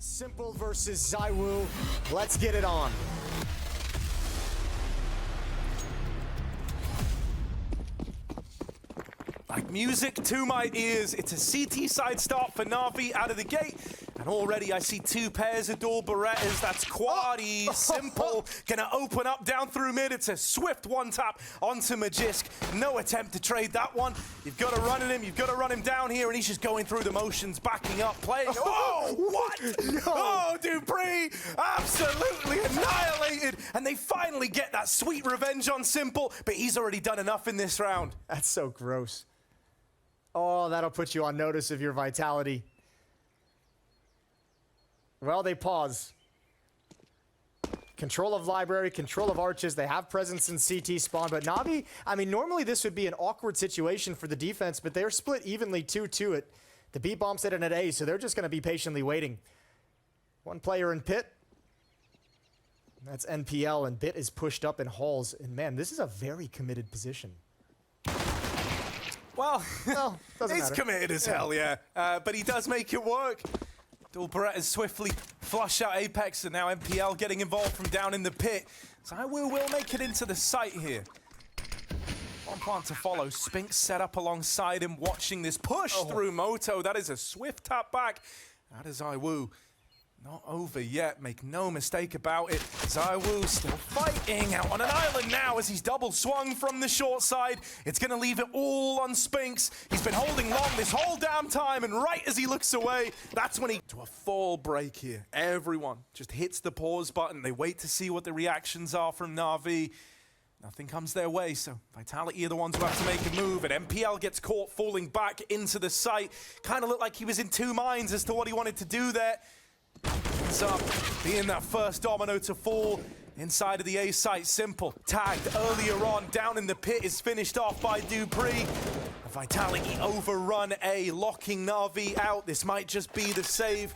Simple versus ZywOo. Let's get it on. Like music to my ears, it's a CT side start for NaVi out of the gate. And already I see two pairs of dual Berettas. That's Quadi, Simple, gonna open up down through mid. It's a swift one tap onto Magisk. No attempt to trade that one. You've got to run at him, you've got to run him down here, and he's just going through the motions, backing up, playing. Oh, what? No. Oh, Dupree, absolutely annihilated. And they finally get that sweet revenge on Simple, but he's already done enough in this round. That's so gross. Oh, that'll put you on notice of your vitality. Well, they pause. Control of library, control of arches. They have presence in CT spawn, but NaVi, I mean, normally this would be an awkward situation for the defense, but they're split evenly 2-2 at the B bomb set and at A, so they're just going to be patiently waiting. One player in pit. That's NPL, and Bit is pushed up in halls. And man, this is a very committed position. Well, doesn't he's matter. committed as hell, yeah. But he does make it work. Dual Berettas swiftly flush out Apex, and now NPL getting involved from down in the pit. ZywOo will make it into the site here. One plant to follow. Spinks set up alongside him, watching this push through Moto. That is a swift tap back. That is ZywOo. Not over yet, make no mistake about it. ZywOo still fighting out on an island now as he's double swung from the short side. It's gonna leave it all on Spinks. He's been holding long this whole damn time, and right as he looks away, that's when he to a full break here. Everyone just hits the pause button. They wait to see what the reactions are from NaVi. Nothing comes their way, so Vitality are the ones who have to make a move, and NPL gets caught falling back into the site. Kind of looked like he was in two minds as to what he wanted to do there. Ends up being that first domino to fall inside of the A site. Simple, tagged earlier on, down in the pit, is finished off by Dupree. Vitality overrun A, locking NaVi out. This might just be the save.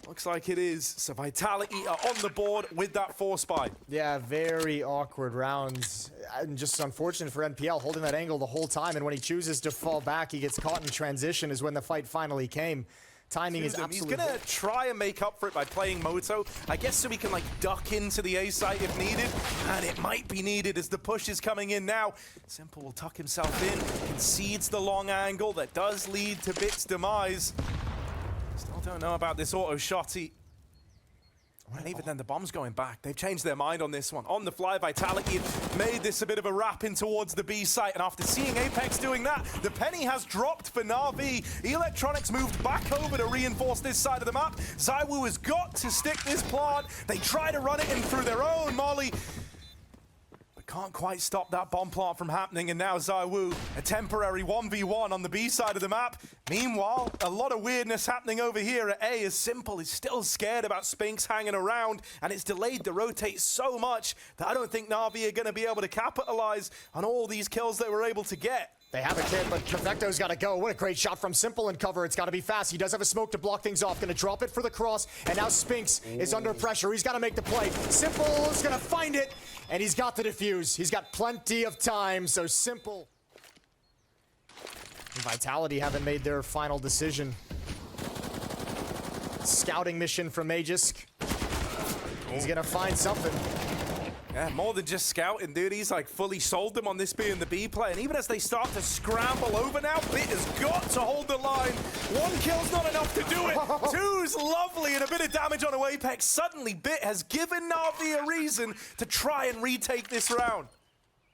Looks like it is. So Vitality are on the board with that force buy. Yeah, very awkward rounds. And just unfortunate for NPL, holding that angle the whole time, and when he chooses to fall back, he gets caught in transition is when the fight finally came. Timing is absolutely... He's gonna try and make up for it by playing Moto, I guess, so he can like duck into the A site if needed, and it might be needed as the push is coming in now. Simple will tuck himself in, concedes the long angle that does lead to Bit's demise. Still don't know about this auto shotty. And even then, the bomb's going back. They've changed their mind on this one. On the fly, Vitality made this a bit of a wrap in towards the B site. And after seeing Apex doing that, the penny has dropped for NaVi. Electronics moved back over to reinforce this side of the map. ZywOo has got to stick this plant. They try to run it in through their own molly. Can't quite stop that bomb plant from happening, and now ZywOo, a temporary 1v1 on the B side of the map. Meanwhile, a lot of weirdness happening over here at A, as Simple is still scared about Spinks hanging around, and it's delayed the rotate so much that I don't think NaVi are going to be able to capitalize on all these kills they were able to get. They have a kid, but Perfecto's got to go. What a great shot from Simple in cover. It's got to be fast. He does have a smoke to block things off. Going to drop it for the cross, and now Spinks is under pressure. He's got to make the play. Simple is going to find it, and he's got the defuse. He's got plenty of time, so Simple. And Vitality haven't made their final decision. Scouting mission from Magisk. He's going to find something. Yeah, more than just scouting, dude. He's like fully sold them on this being the B play. And even as they start to scramble over now, Bit has got to hold the line. One kill's not enough to do it. Two's lovely, and a bit of damage on Apex. Suddenly, Bit has given NaVi a reason to try and retake this round.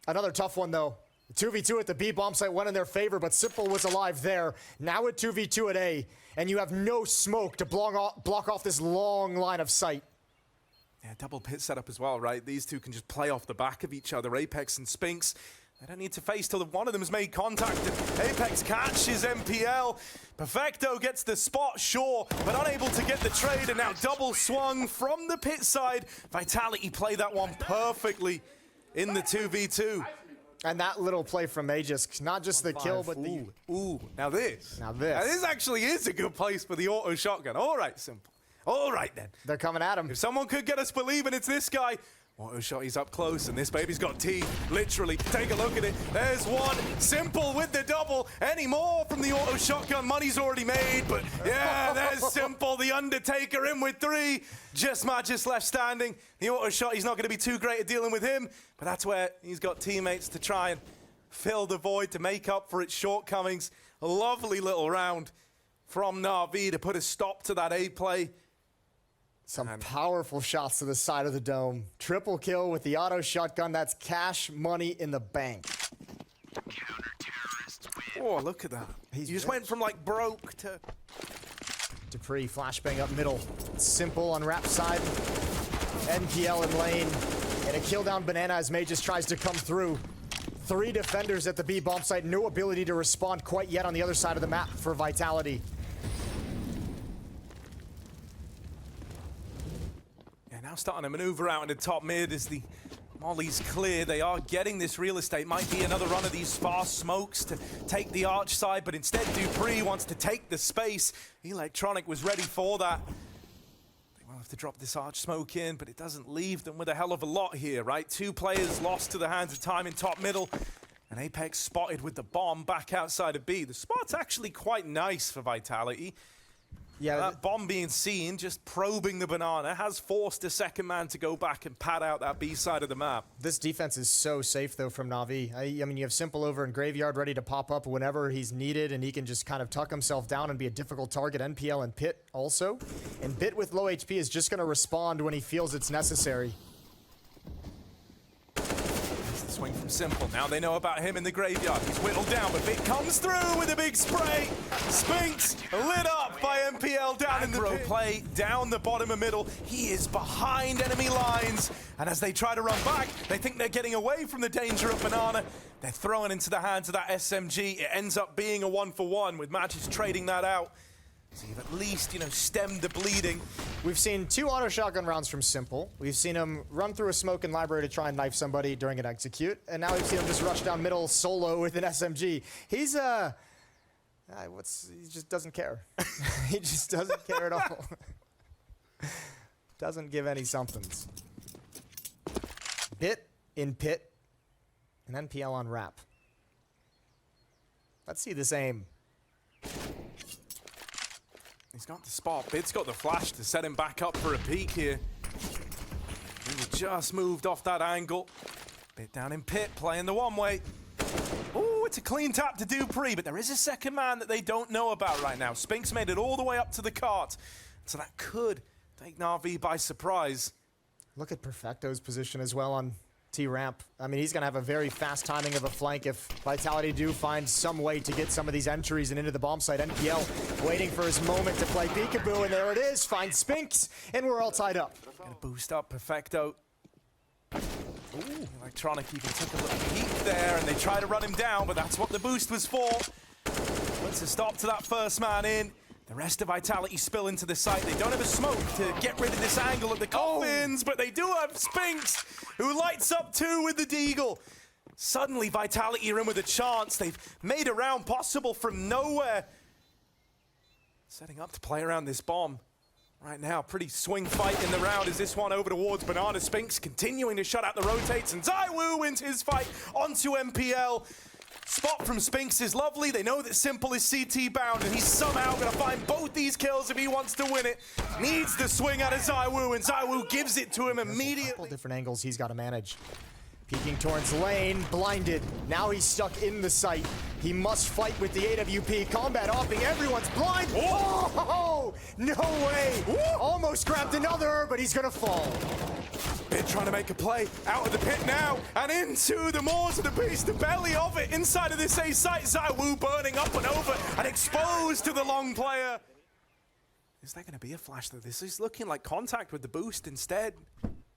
Another tough one, though. 2v2 at the B bomb site went in their favor, but Simple was alive there. Now at 2v2 at A, and you have no smoke to block off this long line of sight. Yeah, double pit setup as well, right? These two can just play off the back of each other. Apex and Spinks, they don't need to face till one of them has made contact. Apex catches NPL. Perfecto gets the spot, sure, but unable to get the trade, and now double swung from the pit side. Vitality play that one perfectly in the 2v2. And that little play from Magisk, not just the kill, but the... Ooh, now this. Now this. Now this actually is a good place for the auto shotgun. All right, Simple. All right, then. They're coming at him. If someone could get us believing it's this guy, Auto shot, he's up close, and this baby's got teeth, literally. Take a look at it. There's one. Simple with the double. Any more from the auto shotgun? Money's already made, but yeah, there's Simple, the Undertaker, in with 3. Just Magis left standing. The auto shot, he's not going to be too great at dealing with him, but that's where he's got teammates to try and fill the void, to make up for its shortcomings. A lovely little round from NaVi to put a stop to that A play. Some powerful shots to the side of the dome. Triple kill with the auto shotgun. That's cash money in the bank. Oh, look at that. He just went from like broke to... Dupree flashbang up middle. Simple on Rap side. NPL in lane. And a kill down Banana as May just tries to come through. 3 defenders at the B bomb site. No ability to respond quite yet on the other side of the map for Vitality. Now starting to maneuver out into top mid as the molly's clear. They are getting this real estate. Might be another run of these fast smokes to take the arch side, but instead Dupree wants to take the space. Electronic was ready for that. They will have to drop this arch smoke in, but it doesn't leave them with a hell of a lot here, right? 2 players lost to the hands of time in top middle. And Apex spotted with the bomb back outside of B. The spot's actually quite nice for Vitality. Yeah, that bomb being seen, just probing the banana, has forced a second man to go back and pad out that B side of the map. This defense is so safe, though, from NaVi. I mean, you have Simple over in Graveyard ready to pop up whenever he's needed, and he can just kind of tuck himself down and be a difficult target. NPL and Pit also. And Bit with low HP is just going to respond when he feels it's necessary. Swing from Simple. Now they know about him in the graveyard. He's whittled down, but Bit comes through with a big spray. Spinks lit up by NPL down in the pit. Play down the bottom of middle. He is behind enemy lines. And as they try to run back, they think they're getting away from the danger of Banana. They're throwing into the hands of that SMG. It ends up being a 1-for-1 with Magis trading that out. So you've at least, stemmed the bleeding. We've seen 2 auto shotgun rounds from Simple. We've seen him run through a smoke in library to try and knife somebody during an execute. And now we've seen him just rush down middle solo with an SMG. He's, he just doesn't care. He just doesn't care at all. Doesn't give any somethings. Bit in Pit. And NPL on Rap. Let's see this aim. He's got the spot. Bit's got the flash to set him back up for a peek here. He just moved off that angle. Bit down in Pit, playing the one-way. Oh, it's a clean tap to Dupree, but there is a second man that they don't know about right now. Spinks made it all the way up to the cart, so that could take NaVi by surprise. Look at Perfecto's position as well on T-Ramp. I mean, he's going to have a very fast timing of a flank if Vitality do find some way to get some of these entries and into the bomb site. NPL waiting for his moment to play peekaboo, and there it is. Finds Spinks, and we're all tied up. Gonna boost up Perfecto. Ooh, Electronic even took a little peek there, and they try to run him down, but that's what the boost was for. Puts a stop to that first man in. The rest of Vitality spill into the site. They don't have a smoke to get rid of this angle of the coffins, but they do have Spinks, who lights up 2 with the Deagle. Suddenly, Vitality are in with a chance. They've made a round possible from nowhere. Setting up to play around this bomb. Right now, pretty swing fight in the round as this one over towards Banana. Spinks continuing to shut out the rotates, and ZywOo wins his fight onto NPL. Spot from Spinks is lovely. They know that Simple is CT bound, and he's somehow going to find both these kills if he wants to win it. Needs the swing out of ZywOo, and ZywOo gives it to him immediately. A couple different angles he's got to manage. Peeking towards lane, blinded. Now he's stuck in the site. He must fight with the AWP. Combat offing, everyone's blind. Oh, no way. Almost grabbed another, but he's going to fall. Bit trying to make a play out of the pit now and into the maws of the beast, the belly of it inside of this A site. ZywOo burning up and over and exposed to the long player. Is there going to be a flash though? This is looking like contact with the boost instead.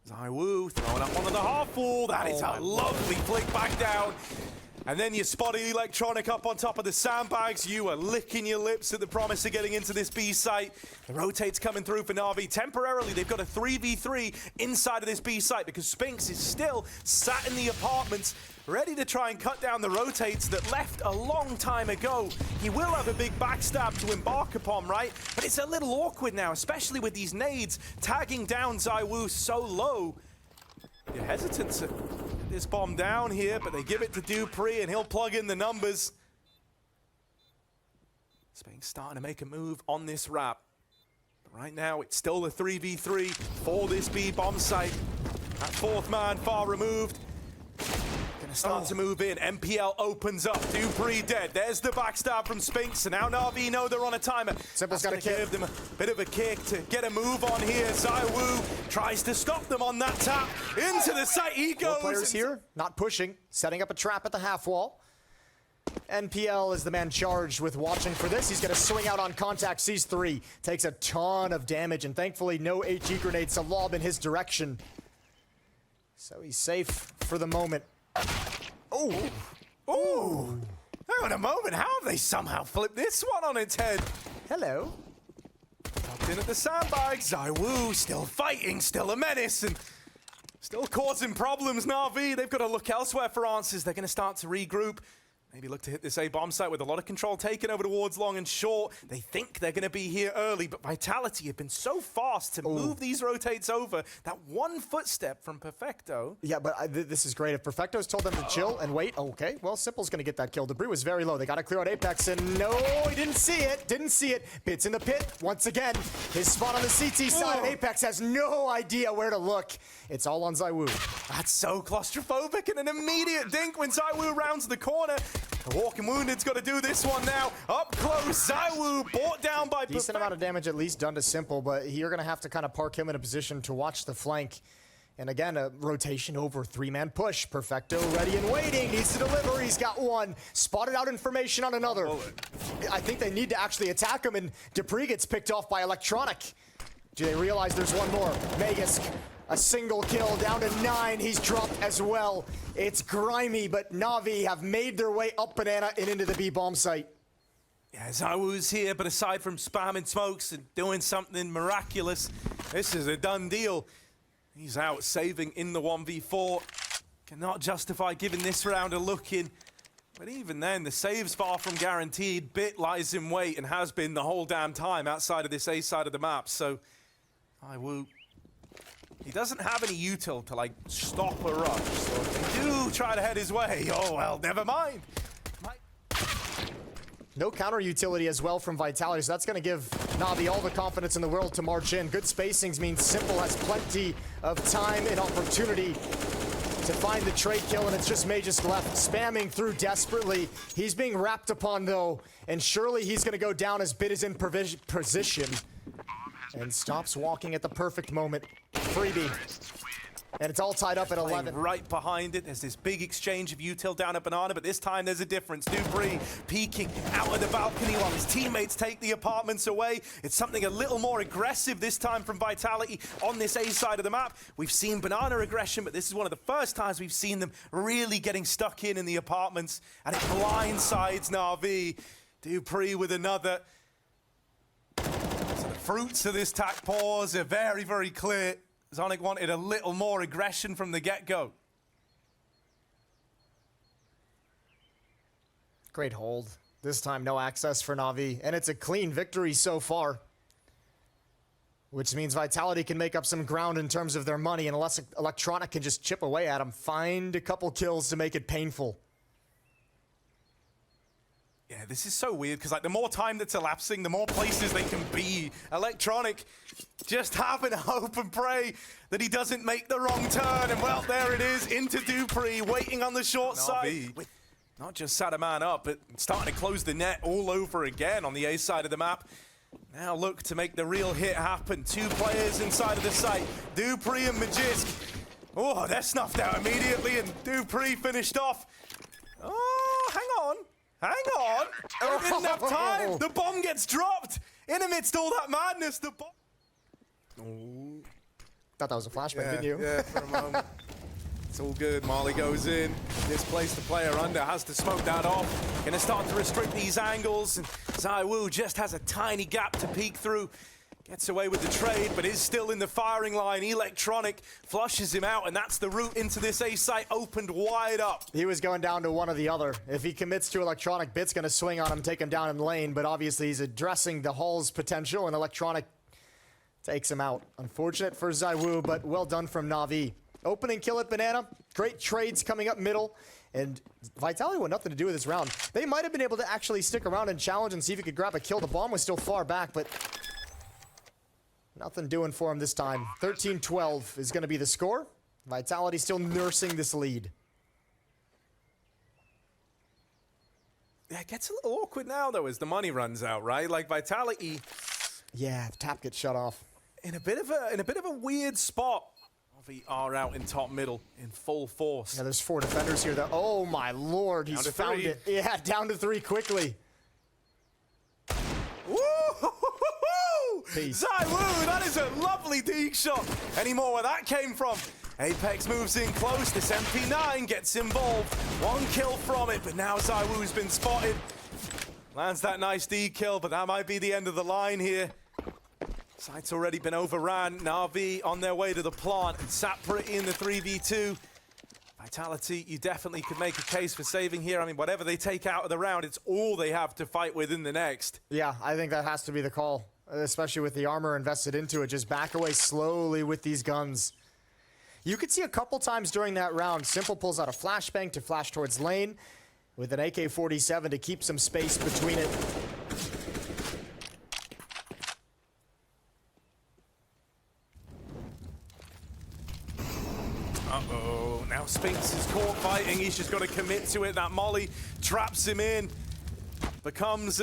ZywOo throwing up one of the half wall. That is a lovely flick back down. And then you spot Electronic up on top of the sandbags. You are licking your lips at the promise of getting into this B site. The rotate's coming through for NaVi. Temporarily, they've got a 3v3 inside of this B site because Spinks is still sat in the apartments, ready to try and cut down the rotates that left a long time ago. He will have a big backstab to embark upon, right? But it's a little awkward now, especially with these nades tagging down ZywOo so low. You're hesitant to get this bomb down here, but they give it to Dupree, and he'll plug in the numbers. Spain starting to make a move on this wrap. But right now, it's still the 3v3 for this B bomb site. That fourth man far removed. Gonna start to move in. MPL opens up. Dupree dead. There's the backstab from Spinks. And now NaVi know they're on a timer. Simple's got to give them a bit of a kick to get a move on here. ZywOo tries to stop them on that tap. Into the site he goes. 4 players here, not pushing, setting up a trap at the half wall. NPL is the man charged with watching for this. He's going to swing out on contact, sees 3. Takes a ton of damage, and thankfully no HE grenades to lob in his direction. So he's safe for the moment. Oh! Oh! Hang on a moment, how have they somehow flipped this one on its head? Hello. Tucked in at the sandbag, ZywOo still fighting, still a menace, and still causing problems. NaVi, they've got to look elsewhere for answers. They're going to start to regroup. Maybe look to hit this A-bomb site with a lot of control taken over towards long and short. They think they're going to be here early, but Vitality have been so fast to move these rotates over. That one footstep from Perfecto. Yeah, but this is great. If Perfecto's told them to chill and wait, okay, well, Simple's going to get that kill. Debris was very low. They got to clear out Apex, and no, he didn't see it. Didn't see it. Bits in the pit once again. His spot on the CT side, and Apex has no idea where to look. It's all on ZywOo. That's so claustrophobic, and an immediate dink when ZywOo rounds the corner. The Walking Wounded's got to do this one now. Up close, ZywOo brought down by Decent amount of damage at least done to Simple, but you're going to have to kind of park him in a position to watch the flank. And again, a rotation over 3-man push. Perfecto ready and waiting. Needs to deliver. He's got one. Spotted out information on another. I think they need to actually attack him, and Dupree gets picked off by Electronic. Do they realize there's one more? Magisk. A single kill, down to 9. He's dropped as well. It's grimy, but NaVi have made their way up Banana and into the B-bomb site. Yeah, ZywOo's here, but aside from spamming smokes and doing something miraculous, this is a done deal. He's out saving in the 1v4. Cannot justify giving this round a look in. But even then, the save's far from guaranteed. Bit lies in wait and has been the whole damn time outside of this A side of the map. So, ZywOo, he doesn't have any util to, like, stop a rush. So if they do try to head his way, oh, well, never mind. No counter utility as well from Vitality, so that's going to give NaVi all the confidence in the world to march in. Good spacings means Simple has plenty of time and opportunity to find the trade kill, and it's just Magisk left, spamming through desperately. He's being wrapped upon, though, and surely he's going to go down as Bit is in position. And stops walking at the perfect moment. Freebie. And it's all tied up at 11. Right behind it, there's this big exchange of util down at Banana, but this time there's a difference. Dupree peeking out of the balcony while his teammates take the apartments away. It's something a little more aggressive this time from Vitality on this A side of the map. We've seen Banana aggression, but this is one of the first times we've seen them really getting stuck in the apartments, and it blindsides NaVi. Dupree with another. Fruits of this tack pause are very, very clear. Zonic wanted a little more aggression from the get-go. Great hold. This time no access for NaVi, and it's a clean victory so far. Which means Vitality can make up some ground in terms of their money, and unless Electronic can just chip away at them, find a couple kills to make it painful. Yeah, this is so weird, because like the more time that's elapsing, the more places they can be. Electronic just having to hope and pray that he doesn't make the wrong turn. And well, there it is, into Dupree, waiting on the short side. Not just sat a man up, but starting to close the net all over again on the A side of the map. Now look to make the real hit happen. 2 players inside of the site, Dupree and Magisk. Oh, they're snuffed out immediately, and Dupree finished off. Oh, hang on. Hang on! We didn't have time! The bomb gets dropped! In amidst all that madness, the bomb... Oh. Thought that was a flashback, didn't you? Yeah, for a moment. It's all good. Marley goes in. Displaced the player under. Has to smoke that off. Gonna start to restrict these angles. And ZywOo just has a tiny gap to peek through. Gets away with the trade, but is still in the firing line. Electronic flushes him out, and that's the route into this A site opened wide up. He was going down to one or the other. If he commits to Electronic, Bit's going to swing on him, take him down in lane, but obviously he's addressing the Hall's potential, and Electronic takes him out. Unfortunate for ZywOo, but well done from NaVi. Opening kill at Banana. Great trades coming up middle. And Vitality want nothing to do with this round. They might have been able to actually stick around and challenge and see if he could grab a kill. The bomb was still far back, but nothing doing for him this time. 13-12 is going to be the score. Vitality still nursing this lead. Yeah, it gets a little awkward now, though, as the money runs out, right? Like, Vitality... Yeah, the tap gets shut off. In a bit of a weird spot. NaVi are out in top middle in full force. Yeah, there's 4 defenders here. That, oh, my Lord, he's found it. Yeah, down to 3 quickly. ZywOo, that is a lovely deke shot. Any more where that came from? Apex moves in close. This MP9 gets involved. 1 kill from it, but now ZywOo's been spotted. Lands that nice D kill, but that might be the end of the line here. Site's already been overran. NaVi on their way to the plant, and sat pretty in the 3v2. Vitality, you definitely could make a case for saving here. I mean, whatever they take out of the round, it's all they have to fight with in the next. Yeah, I think that has to be the call, especially with the armor invested into it. Just back away slowly with these guns. You could see a couple times during that round, Simple pulls out a flashbang to flash towards lane with an AK-47 to keep some space between it. Uh-oh, now Spinks is caught fighting. He's just got to commit to it. That molly traps him in. Becomes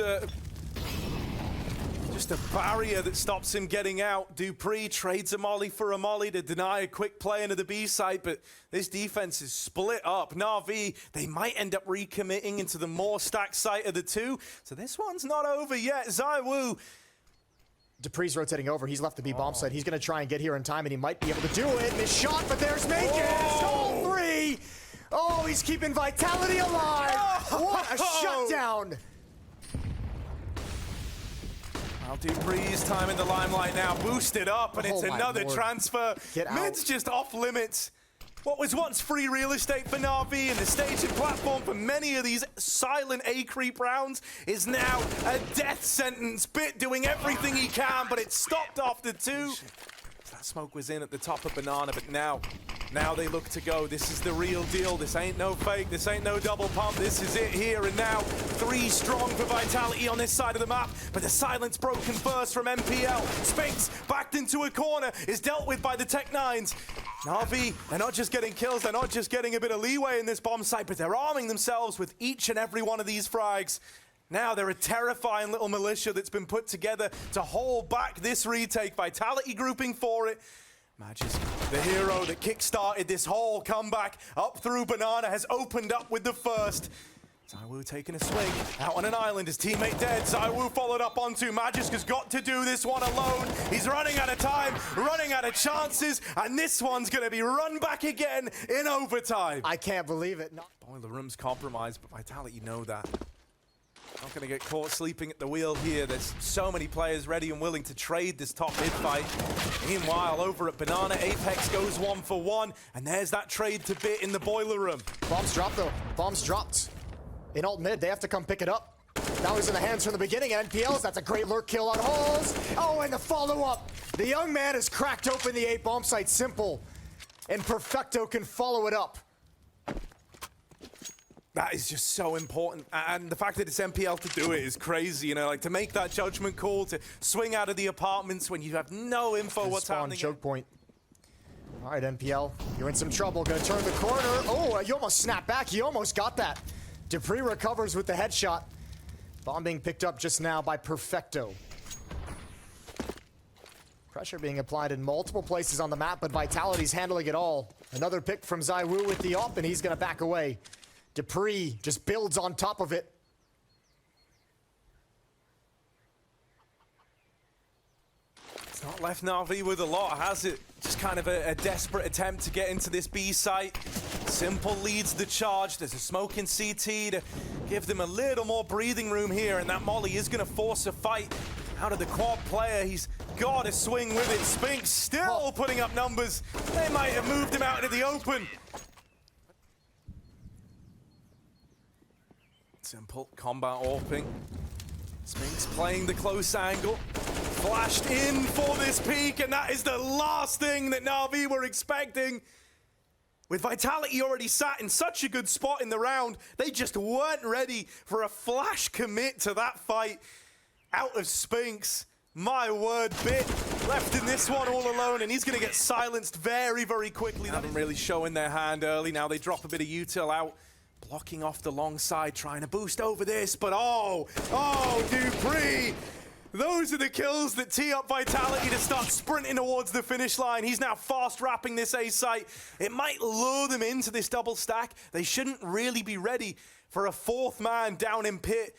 just a barrier that stops him getting out. Dupree trades a molly for a molly to deny a quick play into the B side, but this defense is split up. NaVi, they might end up recommitting into the more stacked site of the 2. So this one's not over yet. ZywOo. Dupree's rotating over. He's left the B bomb site. He's going to try and get here in time, and he might be able to do it. Miss shot, but there's Makins. Goal 3. Oh, he's keeping Vitality alive. What a shutdown. Well, Dupree's time in the limelight now, boosted up, and it's another transfer. Mid's just off limits. What was once free real estate for NaVi and the staging platform for many of these silent A-creep rounds is now a death sentence. Bit doing everything he can, but it stopped after 2. That smoke was in at the top of Banana, but now they look to go. This is the real deal. This ain't no fake. This ain't no double pump. This is it here and now. 3 strong for Vitality on this side of the map, but the silence broken first from MPL. Spinks backed into a corner, is dealt with by the Tech-9s. NaVi, they're not just getting kills, they're not just getting a bit of leeway in this bomb site, but they're arming themselves with each and every one of these frags. Now they're a terrifying little militia that's been put together to hold back this retake. Vitality grouping for it. Magis, the hero that kick-started this whole comeback up through Banana, has opened up with the first. ZywOo taking a swing out on an island, his teammate dead. ZywOo followed up onto Magisk, has got to do this one alone. He's running out of time, running out of chances, and this one's going to be run back again in overtime. I can't believe it. Boiler room's compromised, but Vitality know that. Not going to get caught sleeping at the wheel here. There's so many players ready and willing to trade this top mid fight. Meanwhile, over at Banana, Apex goes 1 for 1, and there's that trade to bit in the boiler room. Bombs dropped, though. Bombs dropped. In alt mid, they have to come pick it up. That was in the hands from the beginning. NPLs, that's a great lurk kill on Halls. Oh, and the follow-up. The young man has cracked open the 8 bomb site. Simple. And Perfecto can follow it up. That is just so important, and the fact that it's MPL to do it is crazy, you know, like to make that judgment call, to swing out of the apartments when you have no info what's happening. Choke point. All right, MPL, you're in some trouble. Gonna turn the corner. Oh, you almost snapped back. He almost got that. Dupree recovers with the headshot. Bomb being picked up just now by Perfecto. Pressure being applied in multiple places on the map, but Vitality's handling it all. Another pick from ZywOo with the op, and he's gonna back away. Dupree just builds on top of it. It's not left NaVi with a lot, has it? Just kind of a desperate attempt to get into this B site. Simple leads the charge. There's a smoke in CT to give them a little more breathing room here, and that molly is going to force a fight out of the quad player. He's got to swing with it. Spinks still putting up numbers. They might have moved him out into the open. Simple combat AWPing. Spinks playing the close angle. Flashed in for this peak, and that is the last thing that NaVi were expecting. With Vitality already sat in such a good spot in the round, they just weren't ready for a flash commit to that fight. Out of Spinks, my word, Bit left in this one all alone, and he's going to get silenced very, very quickly. They haven't really shown their hand early. Now they drop a bit of util out, blocking off the long side, trying to boost over this, but oh, Dupree! Those are the kills that tee up Vitality to start sprinting towards the finish line. He's now fast wrapping this A site. It might lure them into this double stack. They shouldn't really be ready for a fourth man down in pit.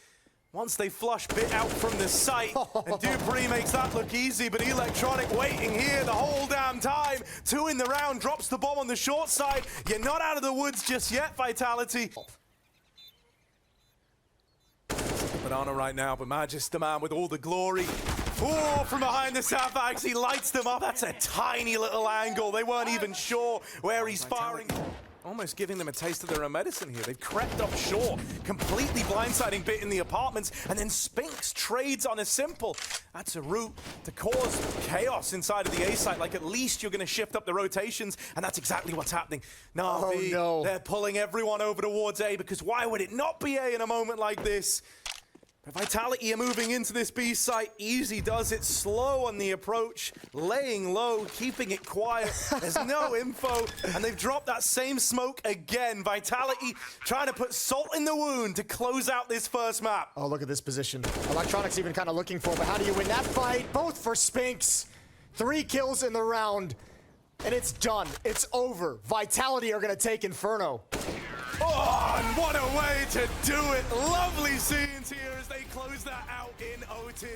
Once they flush Bit out from the site, and Dupree makes that look easy, but Electronic waiting here the whole damn time. 2 in the round, drops the bomb on the short side. You're not out of the woods just yet, Vitality. Banana right now, but Magister Man with all the glory. Oh, from behind the sandbags, he lights them up. That's a tiny little angle. They weren't even sure where he's firing. Almost giving them a taste of their own medicine here. They've crept up short, completely blindsiding Bit in the apartments, and then Spinks trades on a simple. That's a route to cause chaos inside of the A site. Like, at least you're going to shift up the rotations, and that's exactly what's happening. NaVi, no. They're pulling everyone over towards A, because why would it not be A in a moment like this? But Vitality are moving into this B site. Easy does it, slow on the approach, laying low, keeping it quiet. There's no info, and they've dropped that same smoke again. Vitality trying to put salt in the wound to close out this first map. Oh, look at this position. Electronics even kind of looking for, but how do you win that fight? Both for Spinks. 3 kills in the round, and it's done. It's over. Vitality are going to take Inferno. Oh, and what a way to do it. Lovely scenes here as they close that out in OT.